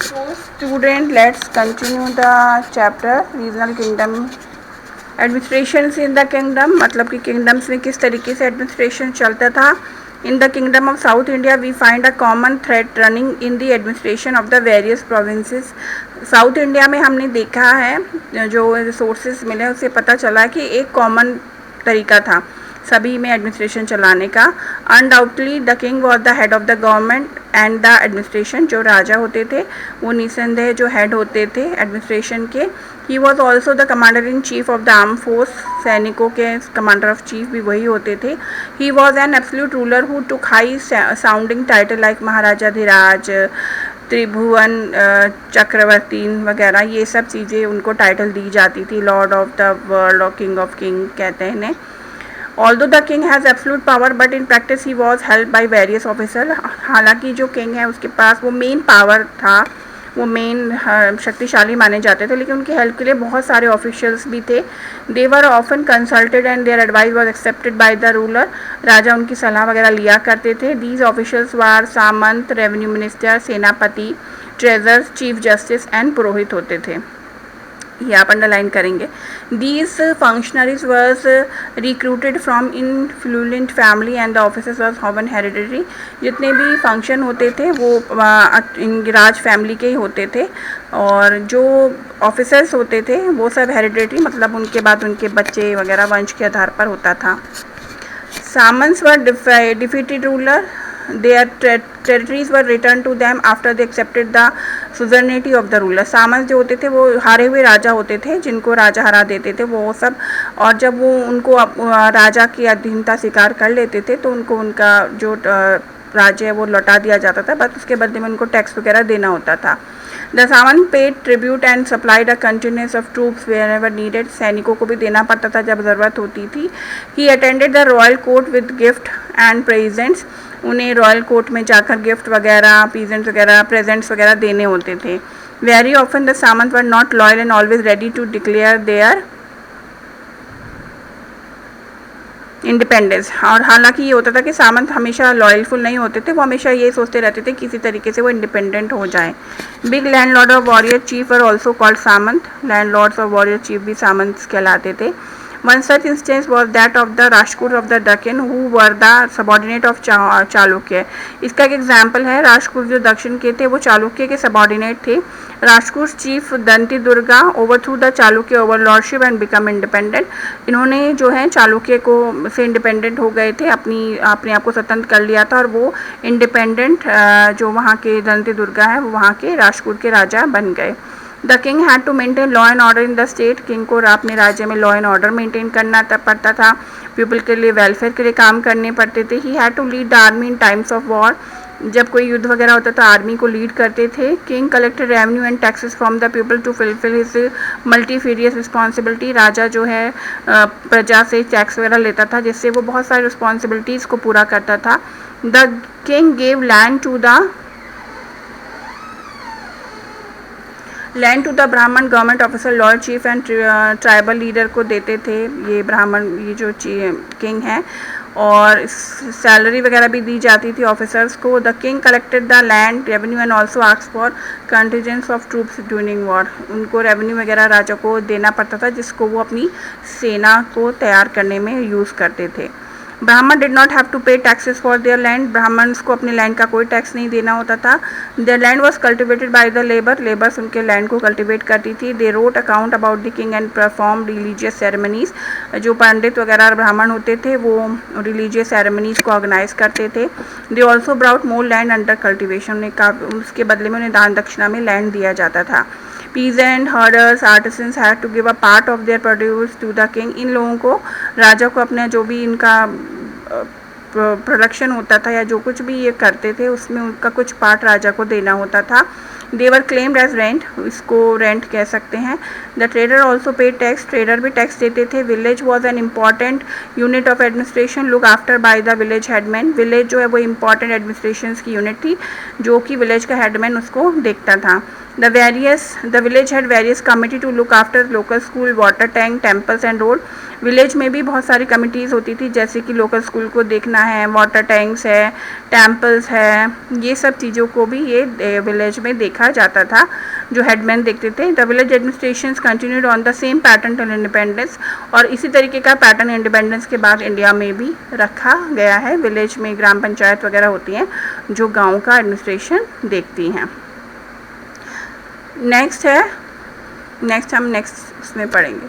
So student, let's continue the chapter regional kingdom administration in the kingdom, मतलब कि kingdoms में किस तरीके से एडमिनिस्ट्रेशन चलता था. In the kingdom of South India we find a common thread running in the administration of the various provinces. South India में हमने देखा है, जो रिसोर्सेज मिले उससे पता चला कि एक कॉमन तरीका था सभी में एडमिनिस्ट्रेशन चलाने का. Undoubtedly the king was the head of the government and the administration. जो राजा होते थे वो निसंदेह जो हेड होते थे एडमिनिस्ट्रेशन के. He was also the commander in chief of the arm force. सैनिकों के कमांडर ऑफ चीफ भी वही होते थे. He was an absolute ruler who took high sounding title like Maharaja Dhiraj, Tribhuvan Chakravarti वगैरह. ये सब चीज़ें उनको टाइटल दी जाती थी. लॉर्ड ऑफ द वर्ल्ड और किंग ऑफ किंग कहते हैं इन्हें. Although the king has absolute power, but in practice he was helped by various officers. हालांकि जो किंग है उसके पास वो मेन पावर था, वो मेन शक्तिशाली माने जाते थे, लेकिन उनकी हेल्प के लिए बहुत सारे ऑफिशियल्स भी थे. They were often consulted and their advice was accepted by the ruler. राजा उनकी सलाह वगैरह लिया करते थे. दीज ऑफिशियल्स वार सामंत, रेवेन्यू मिनिस्टर, सेनापति, ट्रेजर, चीफ जस्टिस एंड पुरोहित होते थे. ये आप अंडरलाइन करेंगे. These functionaries was recruited from influent family and the officers was often hereditary. जितने भी फंक्शन होते थे वो राज फैमिली के ही होते थे, और जो ऑफिसर्स होते थे वो सब हेरिडिटरी, मतलब उनके बाद उनके बच्चे वगैरह वंश के आधार पर होता था. सामंस were defeated ruler. Their territories were returned to them after they accepted the suzerainty of the ruler. सामंत जो होते थे वो हारे हुए राजा होते थे, जिनको राजा हरा देते थे वो सब, और जब वो उनको राजा की अधीनता स्वीकार कर लेते थे तो उनको उनका जो राज्य है वो लौटा दिया जाता था, बस उसके बदले में उनको टैक्स वगैरह देना होता था. The samanta paid tribute and supplied a continuous of troops wherever needed. सैनिकों को भी देना पड़ता था जब ज़रूरत होती थी. He attended the royal court with gift and presents. उन्हें रॉयल कोर्ट में जाकर गिफ्ट वगैरह, पीजेंट्स वगैरह, प्रेजेंट्स वगैरह देने होते थे. Very often the samanta were not loyal and always ready to declare their independence. और हालांकि ये होता था कि सामंत हमेशा लॉयलफुल नहीं होते थे, वो हमेशा ये सोचते रहते थे किसी तरीके से वो इंडिपेंडेंट हो जाए. बिग लैंड लॉर्ड और warrior chief were also called samanta. Landlords और वॉरियर चीफ भी सामंत कहलाते थे. One such instance was that of the Rajkoot of the Deccan who were the subordinate of Chalukya. इसका एक एग्जाम्पल है. राजकूट जो दक्षिण के थे वो चालुक्य के सबॉर्डिनेट थे. राजकूट chief Danti Durga overthrew the Chalukya overlordship and become independent. इन्होंने जो है चालुक्य को से इंडिपेंडेंट हो गए थे, अपने आप को स्वतंत्र कर लिया था, और वो इंडिपेंडेंट जो वहाँ के दंती दुर्गा है वो वहाँ के राजकूट के राजा बन गए. The king had to maintain law and order in the state. King को अपने राज्य में लॉ एंड ऑर्डर मेंटेन करना पड़ता था. पीपल के लिए वेलफेयर के लिए काम करने पड़ते थे. He had to lead the army in times of war. जब कोई युद्ध वगैरह होता था आर्मी को लीड करते थे. King collected revenue and taxes from the people to fulfil his multifarious responsibility. राजा जो है प्रजा से टैक्स वगैरह लेता था, जिससे वो बहुत सारी रिस्पॉन्सिबिलिटीज़ को पूरा करता था. The king gave land to the Brahmin government officer, lord chief and tribal leader को देते थे ये ब्राह्मण, ये जो किंग है, और सैलरी वगैरह भी दी जाती थी ऑफिसर्स को. The king collected the land revenue and also asked for contingents of troops during war. उनको रेवेन्यू वगैरह राजा को देना पड़ता था, जिसको वो अपनी सेना को तैयार करने में यूज़ करते थे. Brahman did not have to pay taxes for their land. Brahmans को अपने लैंड का कोई टैक्स नहीं देना होता था. There land was cultivated by the labour. Labours उनके लैंड को कल्टिवेट करती थी. They wrote account about the king and perform religious ceremonies. जो पंडित वगैरह ब्राह्मण होते थे वो रिलीजियस सेरेमनीज को ऑर्गेनाइज करते थे. They also brought more land under cultivation. उसके बदले में उन्हें दान दक्षिणा में लैंड दिया जाता था. peasant, herders, artisans had to give a part of their produce to the king. इन लोगों को राजा को अपने जो भी इनका प्रोडक्शन होता था या जो कुछ भी ये करते थे उसमें उनका कुछ पार्ट राजा को देना होता था. देवर क्लेम्ड एज रेंट. इसको रेंट कह सकते हैं. द ट्रेडर ऑल्सो पे टैक्स. ट्रेडर भी टैक्स देते थे. Village was an important unit of administration look after by the village headman. Village जो है वो इम्पॉर्टेंट एडमिनिस्ट्रेशन की यूनिट थी, जो कि विलेज का हेडमैन उसको देखता था. The village had various committee to look after local school, water tank, temples and road. Village में भी बहुत सारी कमिटीज़ होती थी, जैसे कि लोकल स्कूल को देखना है, वाटर टैंक्स है, टेम्पल्स है, ये सब चीज़ों को भी ये विलेज में देखा जाता था, जो हेडमैन देखते थे। The village administration continued on the same pattern till independence, और इसी तरीके का पैटर्न इंडिपेंडेंस के बाद इंडिया में भी रखा गया है। विलेज में ग्राम पंचायत वगैरह होती हैं जो गाँव का एडमिनिस्ट्रेशन देखती हैं। नेक्स्ट हम नेक्स्ट उसमें पढ़ेंगे।